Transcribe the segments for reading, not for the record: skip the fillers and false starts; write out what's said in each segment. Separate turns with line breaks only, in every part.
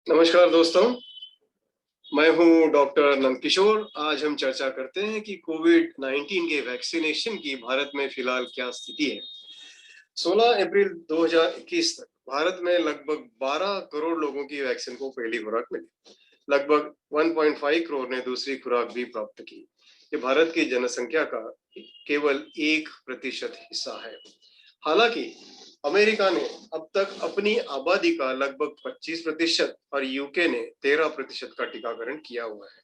नमस्कार दोस्तों, मैं हूं डॉक्टर नंदकिशोर। आज हम चर्चा करते हैं कि कोविड 19 के वैक्सीनेशन की भारत में फिलहाल क्या स्थिति है। 16 अप्रैल 2021 तक भारत में लगभग 12 करोड़ लोगों की वैक्सीन को पहली खुराक मिली। लगभग 1.5 करोड़ ने दूसरी खुराक भी प्राप्त की। ये भारत की जनसंख्या का केवल 1% हिस्सा है। हालांकि अमेरिका ने अब तक अपनी आबादी का लगभग 25% और यूके ने 13% का टीकाकरण किया हुआ है।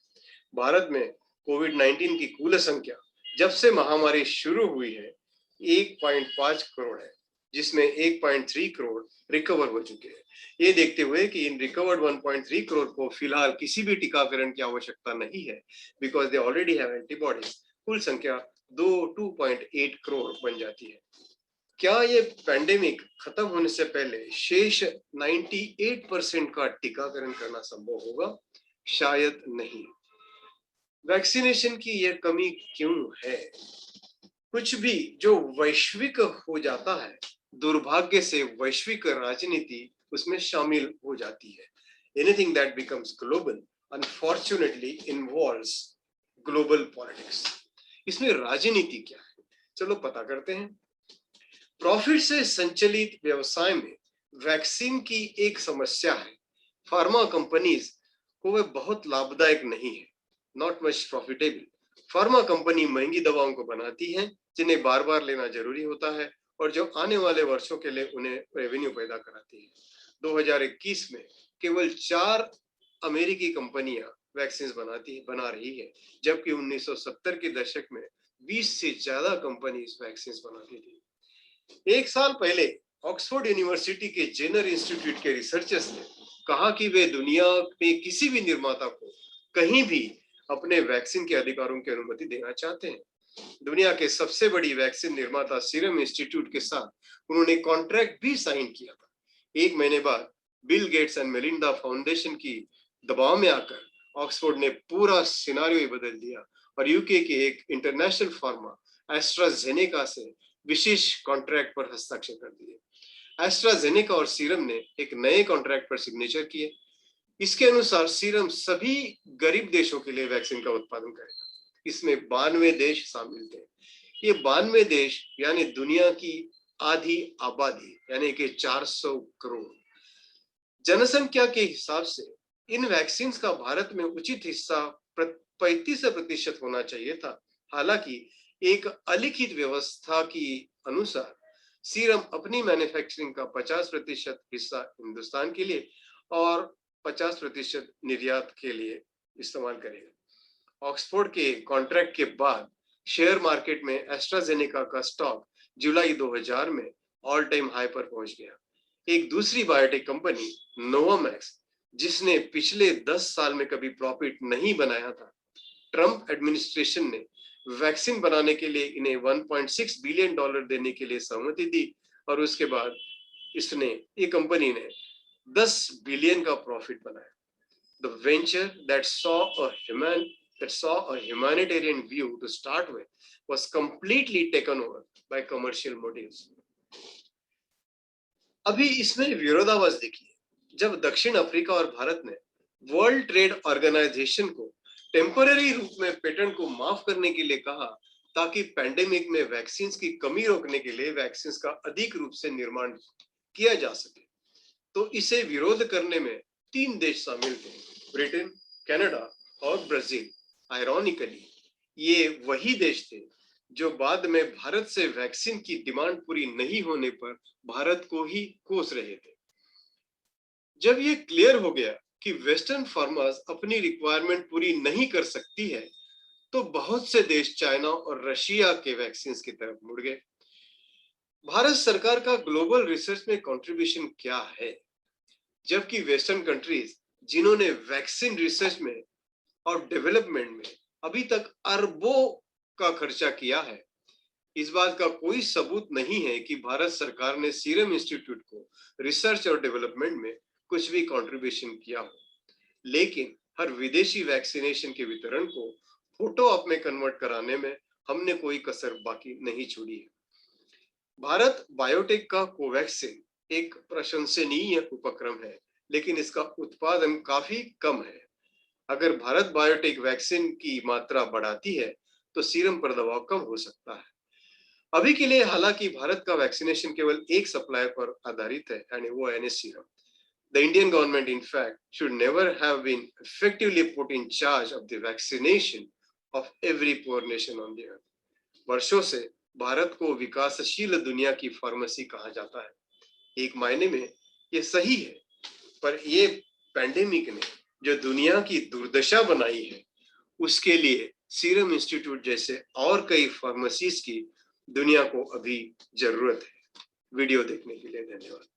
भारत में कोविड 19 की कुल संख्या जब से महामारी शुरू हुई है 1.5 करोड़ है, जिसमें 1.3 करोड़ रिकवर हो चुके हैं। ये देखते हुए कि इन रिकवर्ड 1.3 करोड़ को फिलहाल किसी भी टीकाकरण की आवश्यकता नहीं है, because they already have antibodies, कुल संख्या 2.8 करोड़ बन जाती है। क्या ये पैंडेमिक खत्म होने से पहले शेष 98% का टीकाकरण करना संभव होगा? शायद नहीं। वैक्सीनेशन की यह कमी क्यों है? कुछ भी जो वैश्विक हो जाता है, दुर्भाग्य से वैश्विक राजनीति उसमें शामिल हो जाती है। Anything that becomes global unfortunately involves global politics. इसमें राजनीति क्या है, चलो पता करते हैं। प्रॉफिट से संचालित व्यवसाय में वैक्सीन की एक समस्या है। फार्मा कंपनीज को वह बहुत लाभदायक नहीं है, not much profitable. Pharma company महंगी दवाओं को बनाती है जिन्हें बार बार लेना जरूरी होता है और जो आने वाले वर्षों के लिए उन्हें रेवेन्यू पैदा कराती है। 2021 में केवल 4 अमेरिकी कंपनियां वैक्सीन बना रही है, जबकि 1970 के दशक में 20 से ज्यादा कंपनीज वैक्सीन बनाती थी। एक साल पहले ऑक्सफोर्ड यूनिवर्सिटी के जेनर इंस्टीट्यूट के रिसर्चर्स ने कहा कि वे दुनिया में किसी भी निर्माता को कहीं भी अपने वैक्सीन के अधिकारों की अनुमति देना चाहते हैं। दुनिया के सबसे बड़ी वैक्सीन निर्माता सीरम इंस्टीट्यूट के साथ उन्होंने कॉन्ट्रैक्ट भी साइन किया था। एक महीने बाद Bill Gates and Melinda foundation की दबाव में आकर ऑक्सफोर्ड ने पूरा सिनारियो बदल दिया और यूके के एक इंटरनेशनल फार्मा एस्ट्राजेनेका से विशेष कॉन्ट्रैक्ट पर हस्ताक्षर कर दिए। एस्ट्राजेनेका और सीरम ने एक नए कॉन्ट्रैक्ट पर सिग्नेचर किए। इसके अनुसार सीरम सभी गरीब देशों के लिए वैक्सीन का उत्पादन करेगा। इसमें 92 देश शामिल थे। ये 92 देश यानी दुनिया की आधी आबादी यानी कि 400 करोड़। जनसंख्या के हिसाब से इन वैक्सीन का भारत में उचित हिस्सा 35% होना चाहिए था। हालांकि एक अलिखित व्यवस्था की अनुसार सीरम अपनी मैन्युफैक्चरिंग का 50% हिस्सा हिंदुस्तान के लिए और 50% निर्यात के लिए इस्तेमाल करेगा। ऑक्सफोर्ड के कॉन्ट्रैक्ट के बाद शेयर मार्केट में एस्ट्राजेनेका का स्टॉक जुलाई 2000 में ऑल टाइम हाई पर पहुंच गया। एक दूसरी बायोटेक कंपनी नोवामैक्स, जिसने पिछले 10 साल में कभी प्रॉफिट नहीं बनाया था, ट्रंप एडमिनिस्ट्रेशन ने वैक्सीन बनाने के लिए इन्हें $1.6 बिलियन देने के लिए सहमति दी और उसके बाद ये कंपनी ने 10 बिलियन का प्रॉफिट बनाया। The venture that saw a humanitarian view to start with was completely taken over by commercial motives. अभी इसमें विरोधाभास देखिए। जब दक्षिण अफ्रीका और भारत ने वर्ल्ड ट्रेड ऑर्गेनाइजेशन को टेम्पररी रूप में पेटेंट को माफ करने के लिए कहा ताकि पैंडेमिक में वैक्सीन की कमी रोकने के लिए वैक्सीन का अधिक रूप से निर्माण किया जा सके, तो इसे विरोध करने में 3 देश शामिल थे, ब्रिटेन, कनाडा और ब्राजील। आयरॉनिकली ये वही देश थे जो बाद में भारत से वैक्सीन की डिमांड पूरी नहीं होने पर भारत को ही कोस रहे थे। जब ये क्लियर हो गया कि वेस्टर्न फार्मास अपनी रिक्वायरमेंट पूरी नहीं कर सकती है, तो बहुत से देश चाइना और रशिया के वैक्सीन की तरफ मुड़ गए। भारत सरकार का ग्लोबल रिसर्च में कंट्रीब्यूशन क्या है? जबकि वेस्टर्न कंट्रीज जिन्होंने वैक्सीन रिसर्च में और डेवलपमेंट में अभी तक अरबों का खर्चा किया है, इस बात का कोई सबूत नहीं है कि भारत सरकार ने सीरम इंस्टीट्यूट को रिसर्च और डेवलपमेंट में कुछ भी कंट्रीब्यूशन किया हो। लेकिन हर विदेशी वैक्सीनेशन के वितरण को फोटो ऑप में कन्वर्ट कराने में हमने कोई कसर बाकी नहीं छोड़ी है। भारत बायोटेक का कोवैक्सीन एक प्रशंसनीय उपक्रम है लेकिन इसका उत्पादन काफी कम है। अगर भारत बायोटेक वैक्सीन की मात्रा बढ़ाती है तो सीरम पर दबाव कम हो सकता है। अभी के लिए हालांकि भारत का वैक्सीनेशन केवल एक सप्लायर पर आधारित है, यानी वो NS serum. The Indian government, in fact, should never have been effectively put in charge of the vaccination of every poor nation on the earth. वर्षों से भारत को विकासशील दुनिया की फार्मेसी कहा जाता है। एक मायने में ये सही है, पर ये पैंडेमिक ने जो दुनिया की दुर्दशा बनाई है, उसके लिए सीरम इंस्टीट्यूट जैसे और कई फार्मेसीज की दुनिया को अभी जरूरत है। वीडियो देखने के लिए धन्यवाद।